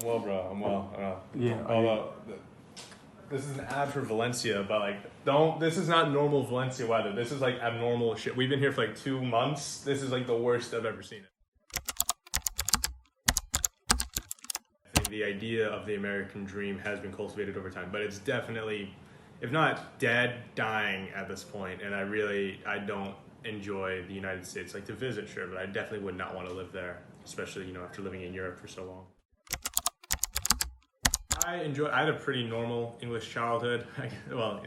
I'm well, bro. I'm well. Yeah. Although this is an ad for Valencia, but like, don't. This is not normal Valencia weather. This is like abnormal shit. We've been here for like 2 months. This is like the worst I've ever seen it. I think the idea of the American dream has been cultivated over time, but it's definitely, if not dead, dying at this point. And I don't enjoy the United States. Like to visit, sure, but I definitely would not want to live there, especially after living in Europe for so long. I had a pretty normal English childhood. Well,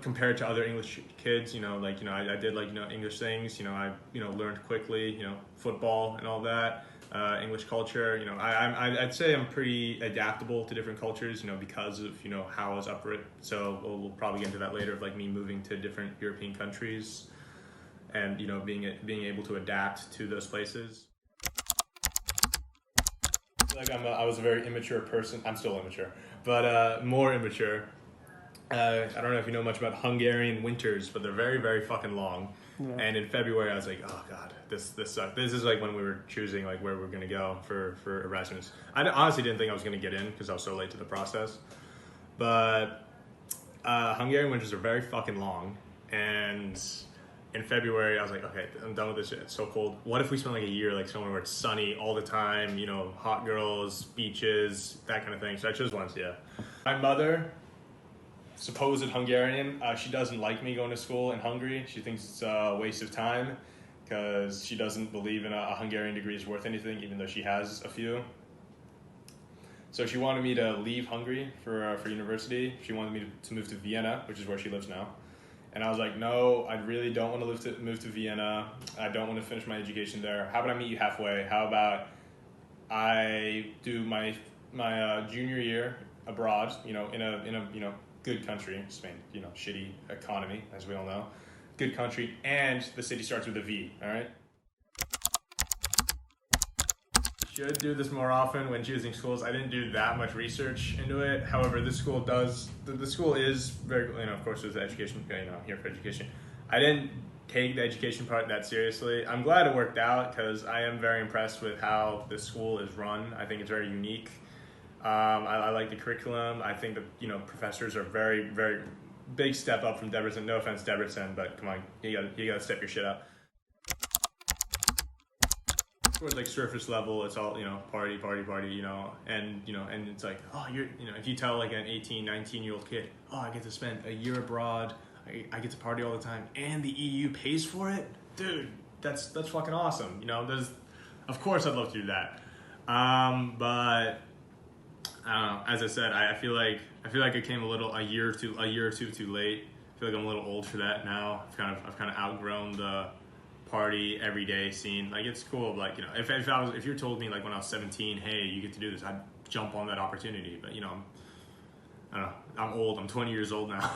compared to other English kids, I did English things. I learned quickly. Football and all that. English culture. I'd say I'm pretty adaptable to different cultures. Because of how I was up. So we'll probably get into that later. Of like me moving to different European countries, and being able to adapt to those places. I was a very immature person. I'm still immature, but more immature. I don't know if you know much about Hungarian winters, but they're very, very fucking long. Yeah. And in February, I was like, oh god, this sucks. This is like when we were choosing like where we're gonna go for Erasmus. I honestly didn't think I was gonna get in because I was so late to the process. But Hungarian winters are very fucking long, and in February, I was like, okay, I'm done with this shit. It's so cold. What if we spend like a year like somewhere where it's sunny all the time, hot girls, beaches, that kind of thing. So I chose Valencia. My mother, supposed Hungarian, she doesn't like me going to school in Hungary. She thinks it's a waste of time because she doesn't believe in a Hungarian degree is worth anything, even though she has a few. So she wanted me to leave Hungary for university. She wanted me to move to Vienna, which is where she lives now. And I was like, no, I really don't want to move to Vienna. I don't want to finish my education there. How about I meet you halfway? How about I do my junior year abroad, in a good country, Spain, shitty economy, as we all know. Good country, and the city starts with a V, all right? Should do this more often when choosing schools. I didn't do that much research into it. However, the school is very, of course, there's education, here for education. I didn't take the education part that seriously. I'm glad it worked out because I am very impressed with how the school is run. I think it's very unique. I like the curriculum. I think that, professors are very, very big step up from Debrecen. No offense, Debrecen, but come on, you gotta step your shit up. Towards like surface level, it's all party, and it's like, oh, you're if you tell like an 18, 19-year-old kid, oh, I get to spend a year abroad, I get to party all the time, and the EU pays for it, dude, that's fucking awesome. Of course I'd love to do that, but I don't know. As I said, I feel like I came a year or two too late. I feel like I'm a little old for that now. I've kind of outgrown the party everyday scene. Like it's cool, but like if you told me like when I was 17, hey, you get to do this, I'd jump on that opportunity. But I don't know, I'm old. I'm 20 years old now.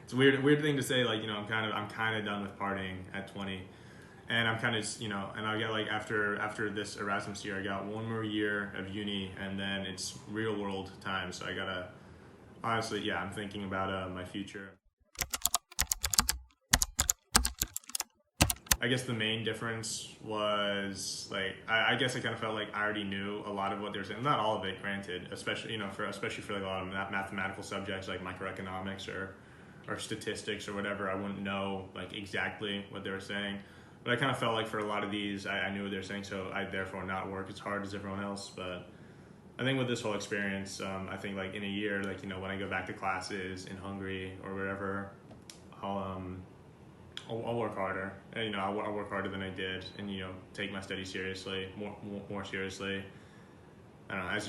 It's a weird thing to say. Like I'm kind of done with partying at 20, and I'm kind of and I got like after this Erasmus year, I got 1 more year of uni, and then it's real world time. So I gotta honestly, I'm thinking about my future. I guess the main difference was like I guess I kind of felt like I already knew a lot of what they were saying. Not all of it, granted, especially for like a lot of mathematical subjects like microeconomics or statistics or whatever. I wouldn't know like exactly what they were saying, but I kind of felt like for a lot of these I knew what they were saying, so I therefore not work as hard as everyone else. But I think with this whole experience, I think like in a year, like when I go back to classes in Hungary or wherever, I'll work harder, and I'll work harder than I did, and take my studies seriously, more seriously. I don't know, as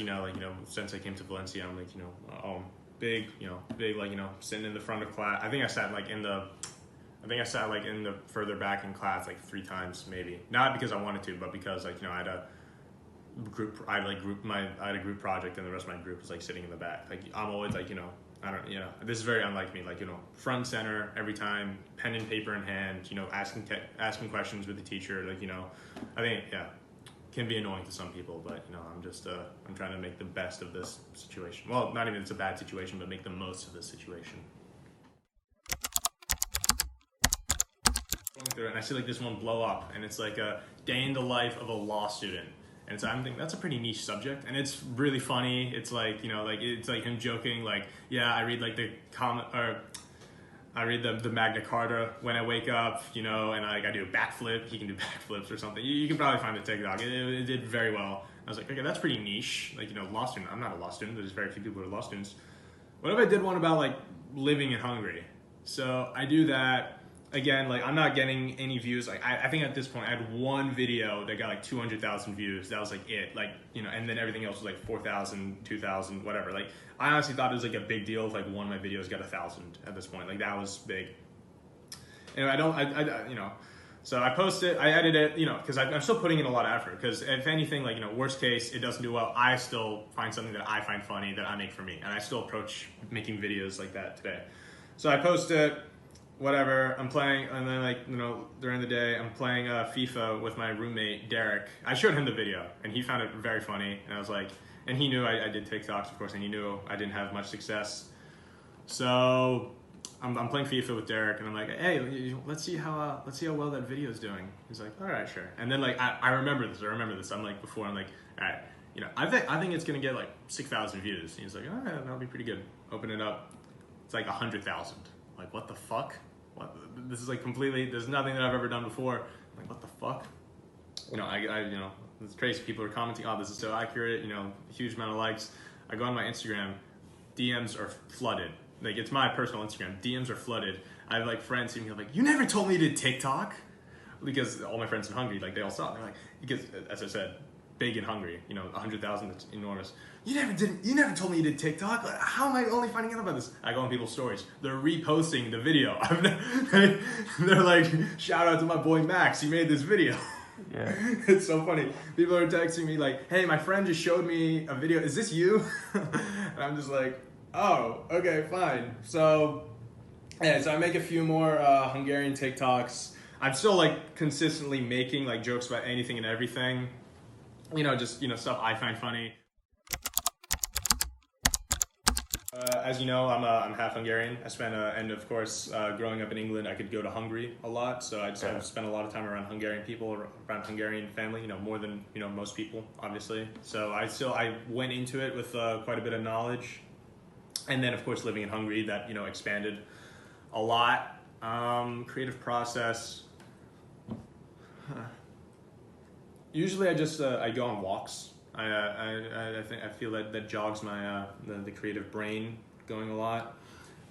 since I came to Valencia, I'm like big, like sitting in the front of class. I think I sat like in the further back in class like 3 times maybe, not because I wanted to, but because like I had a group project, and the rest of my group was like sitting in the back. Like I'm always like this is very unlike me, like front center every time, pen and paper in hand, asking questions with the teacher, like I think can be annoying to some people, but I'm just I'm trying to make the best of this situation. Well, not even it's a bad situation, but make the most of this situation. Going through it, and I see like this one blow up, and it's like a day in the life of a law student. And so I'm thinking that's a pretty niche subject, and it's really funny. It's like, you know, like it's like him joking, like, yeah, I read like the I read the Magna Carta when I wake up, you know, and I do a backflip. He can do backflips or something. You can probably find the TikTok. It did very well. I was like, okay, that's pretty niche. Like, you know, law student. I'm not a law student. There's very few people who are law students. What if I did one about like living in Hungary? So I do that. Again, like I'm not getting any views. Like I think at this point I had one video that got like 200,000 views. That was like it. Like, you know, and then everything else was like 4,000, 2,000, whatever. Like I honestly thought it was like a big deal if like one of my videos got 1,000 at this point. Like that was big. Anyway, I you know, so I post it, I edit it, you know, because I'm still putting in a lot of effort. Because if anything, like, you know, worst case, it doesn't do well, I still find something that I find funny that I make for me. And I still approach making videos like that today. So I post it. Whatever, I'm playing, and then like, you know, during the day, I'm playing FIFA with my roommate, Derek. I showed him the video, and he found it very funny, and I was like, and he knew I did TikToks, of course, and he knew I didn't have much success. So, I'm playing FIFA with Derek, and I'm like, hey, let's see how well that video is doing. He's like, all right, sure. And then like, I remember this, I'm like, before, I'm like, all right, you know, I think it's gonna get like 6,000 views. And he's like, all right, that'll be pretty good. Open it up, it's like 100,000. Like, what the fuck? What? This is like completely, there's nothing that I've ever done before. I'm like, what the fuck? You know, I you know, it's crazy. People are commenting, oh, this is so accurate, you know, huge amount of likes. I go on my Instagram, DMs are flooded. Like, it's my personal Instagram, DMs are flooded. I have like friends who are like, you never told me you did TikTok? Because all my friends in Hungary, like they all saw it. They're like, because as I said, big and hungry, you know, 100,000, that's enormous. You never told me you did TikTok. Like, how am I only finding out about this? I go on people's stories. They're reposting the video. They're like, shout out to my boy Max. He made this video. Yeah. It's so funny. People are texting me like, hey, my friend just showed me a video. Is this you? And I'm just like, oh, okay, fine. So, yeah, so I make a few more Hungarian TikToks. I'm still like consistently making like jokes about anything and everything. You know, just, you know, stuff I find funny. As you know, I'm half Hungarian. I spent, and of course, growing up in England, I could go to Hungary a lot. So I've spent a lot of time around Hungarian people, around Hungarian family, you know, more than, you know, most people, obviously. So I went into it with quite a bit of knowledge. And then, of course, living in Hungary, that, you know, expanded a lot. Creative process. Usually I just, I go on walks. I feel that jogs my the creative brain going a lot.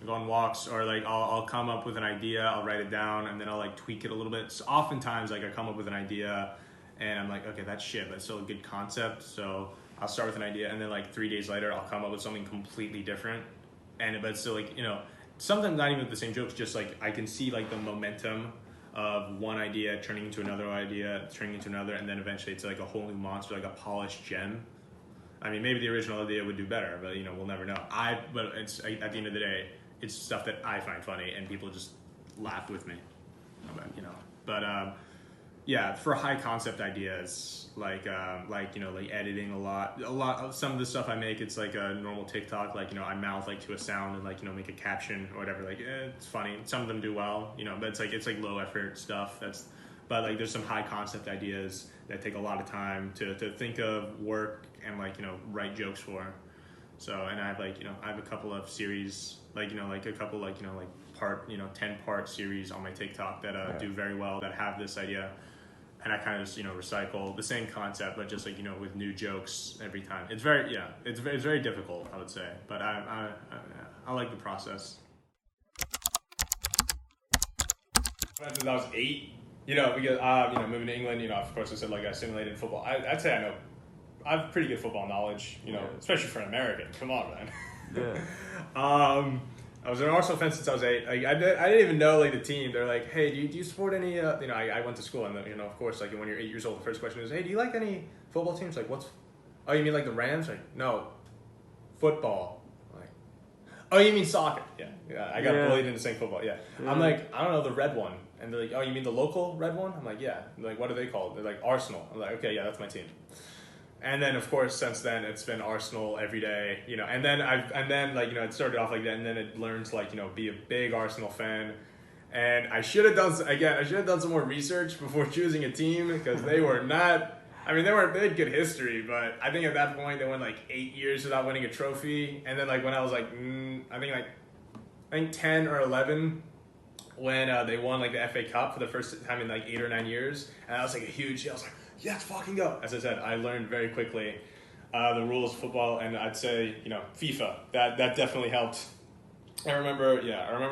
I go on walks, or like I'll come up with an idea, I'll write it down, and then I'll like tweak it a little bit. So oftentimes like I come up with an idea and I'm like, okay, that's shit, but it's still a good concept. So I'll start with an idea, and then like 3 days later I'll come up with something completely different. But it's still like, you know, sometimes not even with the same jokes, just like I can see like the momentum of one idea turning into another idea, turning into another, and then eventually it's like a whole new monster, like a polished gem. I mean, maybe the original idea would do better, but, you know, we'll never know. But it's, at the end of the day, it's stuff that I find funny, and people just laugh with me, you know. But yeah, for high concept ideas, like you know, like editing a lot of some of the stuff I make, it's like a normal TikTok, like, you know, I mouth like to a sound and like, you know, make a caption or whatever, like it's funny. Some of them do well, you know, but it's like low effort stuff. But like there's some high concept ideas that take a lot of time to think of, work, and like, you know, write jokes for. So, and I have like, you know, I have a couple of series, like, you know, like a couple like, you know, like 10-part series on my TikTok that do very well, that have this idea. And I kind of just, you know, recycle the same concept, but just like, you know, with new jokes every time. It's very difficult, I would say, but I like the process. Since I was 8, you know, because you know, moving to England, you know, of course I said like I simulated football. I'd say I have pretty good football knowledge, you know, especially for an American. Come on, man. Yeah. I was an Arsenal fan since I was 8. I didn't even know like the team. They're like, hey, do you support any? You know, I went to school, and you know, of course, like when you're 8 years old, the first question is, hey, do you like any football teams? Like, oh, you mean like the Rams? Like, no, football. Like, oh, you mean soccer? Yeah. I got bullied into saying football. Yeah. I'm like, I don't know, the red one. And they're like, oh, you mean the local red one? I'm like, yeah. They're like, what are they called? They're like, Arsenal. I'm like, okay, yeah, that's my team. And then, of course, since then, it's been Arsenal every day, you know. And then like, you know, it started off like that, and then it learned to like, you know, be a big Arsenal fan. And I should have done some more research before choosing a team, because they were not I mean, they had good history, but I think at that point they went like 8 years without winning a trophy. And then like when I was like, I think 10 or 11, when they won like the FA Cup for the first time in like 8 or 9 years, and I was like I was like, let's fucking go. As I said, I learned very quickly the rules of football, and I'd say FIFA that definitely helped. I remember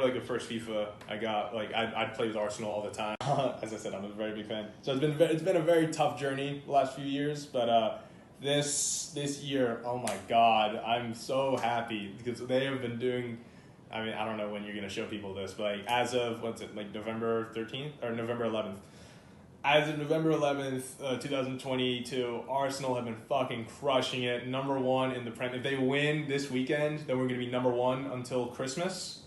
like the first FIFA I got, like I'd play with Arsenal all the time. As I said, I'm a very big fan. So it's been a very tough journey the last few years, but this year, oh my god, I'm so happy because they have been doing. I mean, I don't know when you're gonna show people this, but like as of November 13th or November 11th. As of November 11th, 2022, Arsenal have been fucking crushing it. Number one in the Prem. If they win this weekend, then we're gonna be number one until Christmas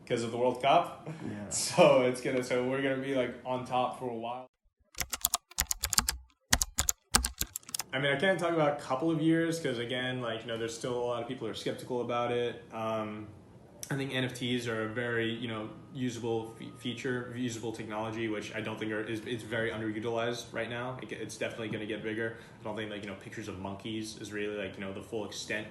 because of the World Cup. Yeah. So we're gonna be like on top for a while. I mean, I can't talk about a couple of years because again, there's still a lot of people who are skeptical about it. I think NFTs are a very, usable feature, usable technology, which I don't think is very underutilized right now. It's definitely going to get bigger. I don't think pictures of monkeys is really the full extent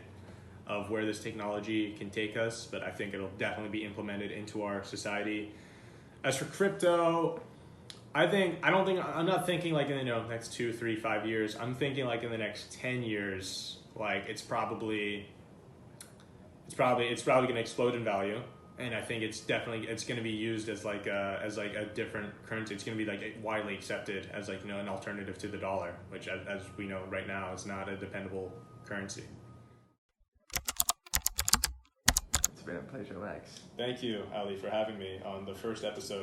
of where this technology can take us, but I think it'll definitely be implemented into our society. As for crypto, I'm not thinking in the next 2, 3, 5 years. I'm thinking in the next 10 years, it's probably going to explode in value, and I think it's going to be used as a different currency. It's going to be widely accepted as an alternative to the dollar, which as we know right now is not a dependable currency. It's been a pleasure, Max. Thank you, Ali, for having me on the first episode